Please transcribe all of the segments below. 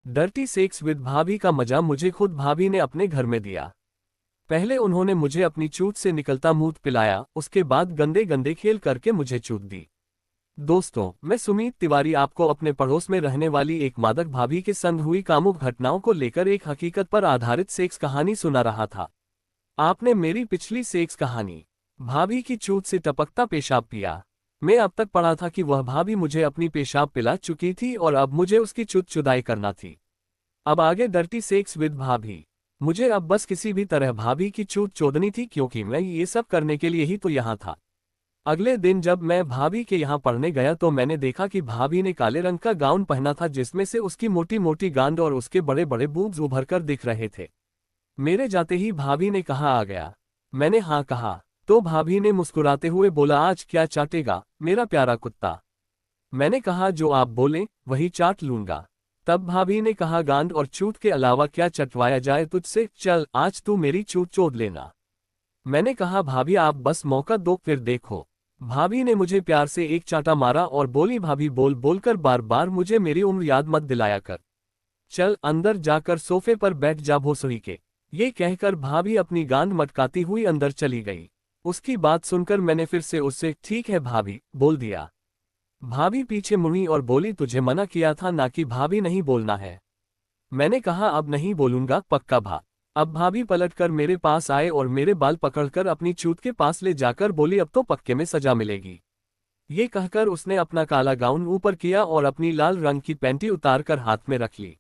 Dirty sex with भाभी का मजा मुझे खुद भाभी ने अपने घर में दिया। पहले उन्होंने मुझे अपनी चूत से निकलता मूत पिलाया, उसके बाद गंदे गंदे खेल करके मुझे चूत दी। दोस्तों, मैं सुमीत तिवारी आपको अपने पड़ोस में रहने वाली एक मादक भाभी के संग हुई कामुक घटनाओं को लेकर एक हकीकत पर आधारित सेक्स कहानी सुना रहा था। आपने मेरी पिछली सेक्स कहानी भाभी की चूत से टपकता पेशाब पिया मैं अब तक पढ़ा था कि वह भाभी मुझे अपनी पेशाब पिला चुकी थी और अब मुझे उसकी चुत चुदाई करना थी। अब आगे डर्टी सेक्स विद भाभी। मुझे अब बस किसी भी तरह भाभी की चूत चोदनी थी, क्योंकि मैं ये सब करने के लिए ही तो यहाँ था। अगले दिन जब मैं भाभी के यहाँ पढ़ने गया तो मैंने देखा कि भाभी ने काले रंग का गाउन पहना था, जिसमें से उसकी मोटी मोटी गांड और उसके बड़े बड़े बूब्स उभर कर दिख रहे थे। मेरे जाते ही भाभी ने कहा, आ गया। मैंने हाँ कहा तो भाभी ने मुस्कुराते हुए बोला, आज क्या चाटेगा मेरा प्यारा कुत्ता। मैंने कहा, जो आप बोलें वही चाट लूंगा। तब भाभी ने कहा, गांड और चूत के अलावा क्या चटवाया जाए तुझसे, चल आज तू मेरी चूत चोद लेना। मैंने कहा, भाभी आप बस मौका दो फिर देखो। भाभी ने मुझे प्यार से एक चाटा मारा और बोली, भाभी बोल बोलकर बार बार मुझे मेरी उम्र याद मत दिलाया कर। चल अंदर जाकर सोफे पर बैठ जा भोसड़ी के। ये कहकर भाभी अपनी गांड मटकाती हुई अंदर चली गई। उसकी बात सुनकर मैंने फिर से उससे ठीक है भाभी बोल दिया। भाभी पीछे मुड़ी और बोली, तुझे मना किया था ना कि भाभी नहीं बोलना है। मैंने कहा, अब नहीं बोलूंगा पक्का भा। अब भाभी पलटकर मेरे पास आए और मेरे बाल पकड़कर अपनी चूत के पास ले जाकर बोली, अब तो पक्के में सजा मिलेगी। ये कहकर उसने अपना काला गाउन ऊपर किया और अपनी लाल रंग की पैंटी उतारकर हाथ में रख ली।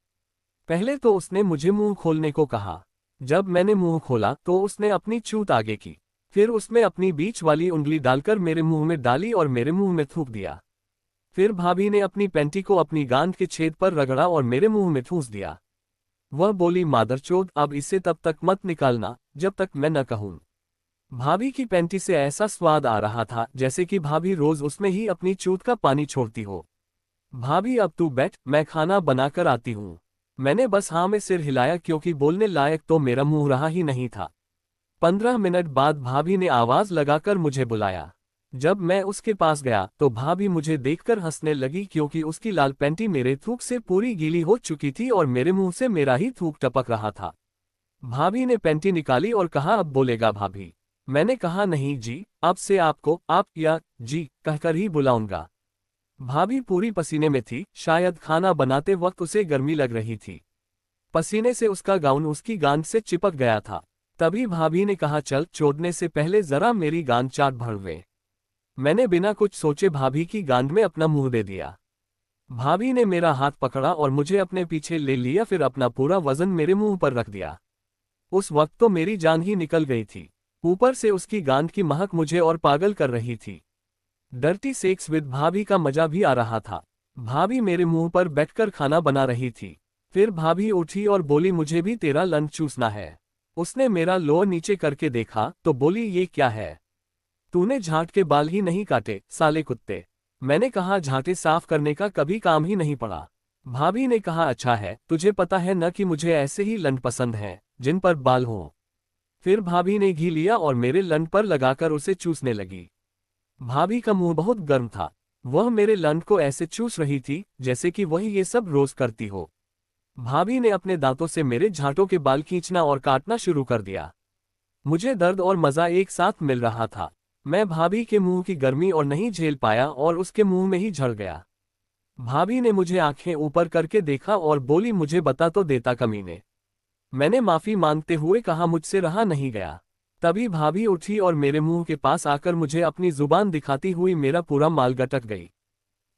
पहले तो उसने मुझे मुंह खोलने को कहा। जब मैंने मुंह खोला तो उसने अपनी चूत आगे की। फिर उसमें अपनी बीच वाली उंगली डालकर मेरे मुंह में डाली और मेरे मुंह में थूक दिया। फिर भाभी ने अपनी पैंटी को अपनी गांड के छेद पर रगड़ा और मेरे मुंह में ठूस दिया। वह बोली, मादरचोद अब इसे तब तक मत निकालना जब तक मैं न कहूं। भाभी की पैंटी से ऐसा स्वाद आ रहा था जैसे कि भाभी रोज उसमें ही अपनी चूत का पानी छोड़ती हो। भाभी अब तू बैठ, मैं खाना बनाकर आती हूँ। मैंने बस हाँ में सिर हिलाया, क्योंकि बोलने लायक तो मेरा मुंह रहा ही नहीं था। 15 मिनट बाद भाभी ने आवाज लगाकर मुझे बुलाया। जब मैं उसके पास गया तो भाभी मुझे देखकर हंसने लगी, क्योंकि उसकी लाल पैंटी मेरे थूक से पूरी गीली हो चुकी थी और मेरे मुंह से मेरा ही थूक टपक रहा था। भाभी ने पैंटी निकाली और कहा, अब बोलेगा भाभी। मैंने कहा, नहीं जी, अब से आपको आप या जी कहकर ही बुलाऊंगा। भाभी पूरी पसीने में थी, शायद खाना बनाते वक्त उसे गर्मी लग रही थी। पसीने से उसका गाउन उसकी गांड से चिपक गया था। तभी भाभी ने कहा, चल चोदने से पहले जरा मेरी गांड चाट भरवे। मैंने बिना कुछ सोचे भाभी की गांड में अपना मुंह दे दिया। भाभी ने मेरा हाथ पकड़ा और मुझे अपने पीछे ले लिया, फिर अपना पूरा वजन मेरे मुंह पर रख दिया। उस वक्त तो मेरी जान ही निकल गई थी। ऊपर से उसकी गांड की महक मुझे और पागल कर रही थी। डर्टी सेक्स विद भाभी का मजा भी आ रहा था। भाभी मेरे मुंह पर बैठकर खाना बना रही थी। फिर भाभी उठी और बोली, मुझे भी तेरा लंच चूसना है। उसने मेरा लोअर नीचे करके देखा तो बोली, ये क्या है, तूने झांट के बाल ही नहीं काटे साले कुत्ते। मैंने कहा, झांटे साफ करने का कभी काम ही नहीं पड़ा। भाभी ने कहा, अच्छा है, तुझे पता है न कि मुझे ऐसे ही लंड पसंद हैं जिन पर बाल हों। फिर भाभी ने घी लिया और मेरे लंड पर लगाकर उसे चूसने लगी। भाभी का मुंह बहुत गर्म था। वह मेरे लंड को ऐसे चूस रही थी जैसे कि वही ये सब रोज करती हो। भाभी ने अपने दांतों से मेरे झांटों के बाल खींचना और काटना शुरू कर दिया। मुझे दर्द और मजा एक साथ मिल रहा था। मैं भाभी के मुंह की गर्मी और नहीं झेल पाया और उसके मुंह में ही झड़ गया। भाभी ने मुझे आंखें ऊपर करके देखा और बोली, मुझे बता तो देता कमीने। मैंने माफी मांगते हुए कहा, मुझसे रहा नहीं गया। तभी भाभी उठी और मेरे मुंह के पास आकर मुझे अपनी जुबान दिखाती हुई मेरा पूरा माल गटक गई।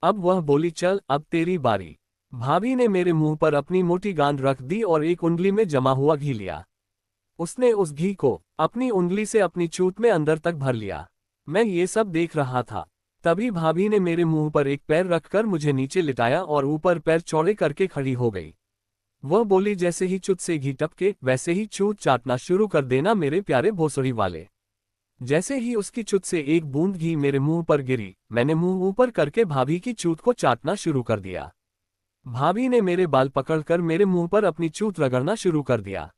अब वह बोली, चल अब तेरी बारी। भाभी ने मेरे मुंह पर अपनी मोटी गांड रख दी और एक उंगली में जमा हुआ घी लिया। उसने उस घी को अपनी उंगली से अपनी चूत में अंदर तक भर लिया। मैं ये सब देख रहा था। तभी भाभी ने मेरे मुंह पर एक पैर रखकर मुझे नीचे लिटाया और ऊपर पैर चौड़े करके खड़ी हो गई। वह बोली, जैसे ही चूत से घी टपके वैसे ही चूत चाटना शुरू कर देना मेरे प्यारे भोसड़ी वाले। जैसे ही उसकी चूत से एक बूंद घी मेरे मुंह पर गिरी, मैंने मुंह ऊपर करके भाभी की चूत को चाटना शुरू कर दिया। भाभी ने मेरे बाल पकड़कर मेरे मुंह पर अपनी चूत रगड़ना शुरू कर दिया।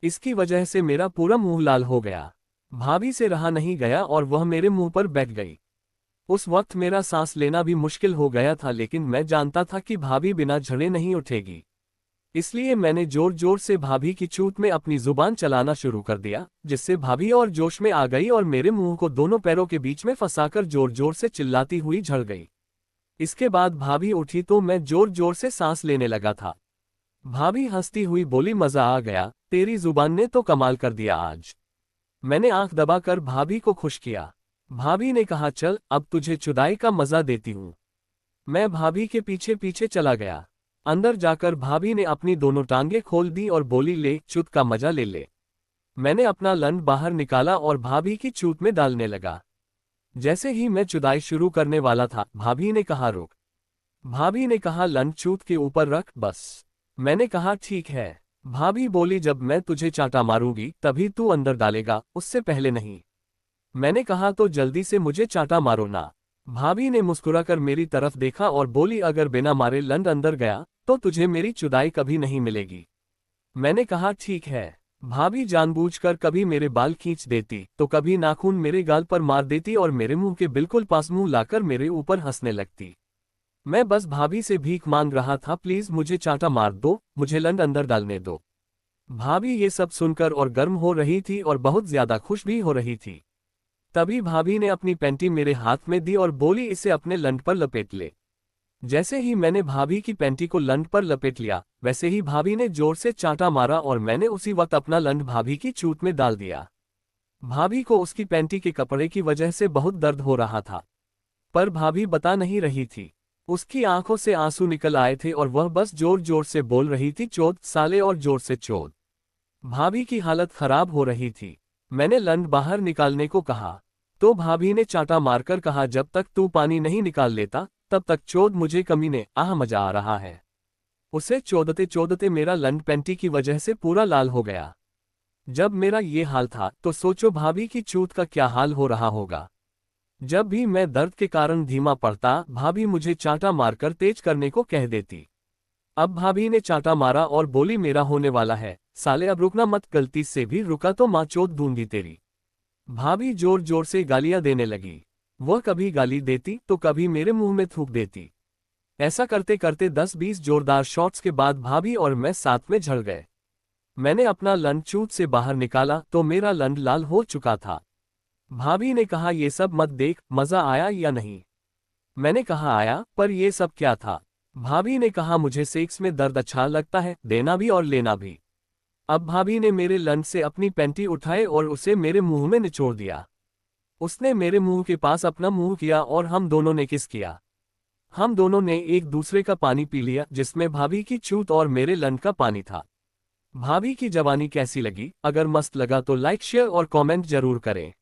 इसकी वजह से मेरा पूरा मुंह लाल हो गया। भाभी से रहा नहीं गया और वह मेरे मुंह पर बैठ गई। उस वक्त मेरा सांस लेना भी मुश्किल हो गया था, लेकिन मैं जानता था कि भाभी बिना झड़े नहीं उठेगी। इसलिए मैंने जोर जोर से भाभी की चूत में अपनी जुबान चलाना शुरू कर दिया, जिससे भाभी और जोश में आ गई और मेरे मुंह को दोनों पैरों के बीच में फंसाकर जोर जोर से चिल्लाती हुई झड़ गई। इसके बाद भाभी उठी तो मैं जोर जोर से सांस लेने लगा था। भाभी हंसती हुई बोली, मजा आ गया, तेरी जुबान ने तो कमाल कर दिया आज। मैंने आंख दबाकर भाभी को खुश किया। भाभी ने कहा, चल अब तुझे चुदाई का मजा देती हूं। मैं भाभी के पीछे पीछे चला गया। अंदर जाकर भाभी ने अपनी दोनों टांगें खोल दी और बोली, ले चूत का मजा ले ले। मैंने अपना लंड बाहर निकाला और भाभी की चूत में डालने लगा। जैसे ही मैं चुदाई शुरू करने वाला था, भाभी ने कहा, रुक। भाभी ने कहा, लंड चूत के ऊपर रख बस। मैंने कहा, ठीक है। भाभी बोली, जब मैं तुझे चाटा मारूंगी तभी तू अंदर डालेगा, उससे पहले नहीं। मैंने कहा, तो जल्दी से मुझे चाटा मारो ना। भाभी ने मुस्कुराकर मेरी तरफ देखा और बोली, अगर बिना मारे लंड अंदर गया तो तुझे मेरी चुदाई कभी नहीं मिलेगी। मैंने कहा, ठीक है। भाभी जानबूझकर कभी मेरे बाल खींच देती तो कभी नाखून मेरे गाल पर मार देती और मेरे मुंह के बिल्कुल पास मुंह लाकर मेरे ऊपर हंसने लगती। मैं बस भाभी से भीख मांग रहा था, प्लीज मुझे चाटा मार दो, मुझे लंड अंदर डालने दो। भाभी ये सब सुनकर और गर्म हो रही थी और बहुत ज्यादा खुश भी हो रही थी। तभी भाभी ने अपनी पैंटी मेरे हाथ में दी और बोली, इसे अपने लंड पर लपेट ले। जैसे ही मैंने भाभी की पैंटी को लंड पर लपेट लिया, वैसे ही भाभी ने जोर से चाटा मारा और मैंने उसी वक्त अपना लंड भाभी की चूत में डाल दिया। भाभी को उसकी पैंटी के कपड़े की वजह से बहुत दर्द हो रहा था, पर भाभी बता नहीं रही थी। उसकी आंखों से आंसू निकल आए थे और वह बस जोर जोर से बोल रही थी, चोद साले, और जोर से चोद। भाभी की हालत खराब हो रही थी। मैंने लंड बाहर निकालने को कहा तो भाभी ने चाटा मारकर कहा, जब तक तू पानी नहीं निकाल लेता तब तक चोद मुझे कमीने, आह मजा आ रहा है। उसे चोदते चोदते मेरा लंड पैंटी की वजह से पूरा लाल हो गया। जब मेरा ये हाल था तो सोचो भाभी की चूत का क्या हाल हो रहा होगा। जब भी मैं दर्द के कारण धीमा पड़ता, भाभी मुझे चाटा मारकर तेज करने को कह देती। अब भाभी ने चाटा मारा और बोली, मेरा होने वाला है साले, अब रुकना मत, गलती से भी रुका तो माँ चोद दूंगी तेरी। भाभी जोर जोर से गालियां देने लगी। वह कभी गाली देती तो कभी मेरे मुंह में थूक देती। ऐसा करते करते 10-20 जोरदार शॉट्स के बाद भाभी और मैं साथ में झड़ गए। मैंने अपना लंड चूत से बाहर निकाला तो मेरा लंड लाल हो चुका था। भाभी ने कहा, ये सब मत देख, मजा आया या नहीं। मैंने कहा, आया, पर ये सब क्या था। भाभी ने कहा, मुझे सेक्स में दर्द अच्छा लगता है, देना भी और लेना भी। अब भाभी ने मेरे लंड से अपनी पैंटी उठाए और उसे मेरे मुंह में निचोड़ दिया। उसने मेरे मुंह के पास अपना मुंह किया और हम दोनों ने किस किया। हम दोनों ने एक दूसरे का पानी पी लिया, जिसमें भाभी की चूत और मेरे लंड का पानी था। भाभी की जवानी कैसी लगी? अगर मस्त लगा तो लाइक, शेयर और कमेंट जरूर करें।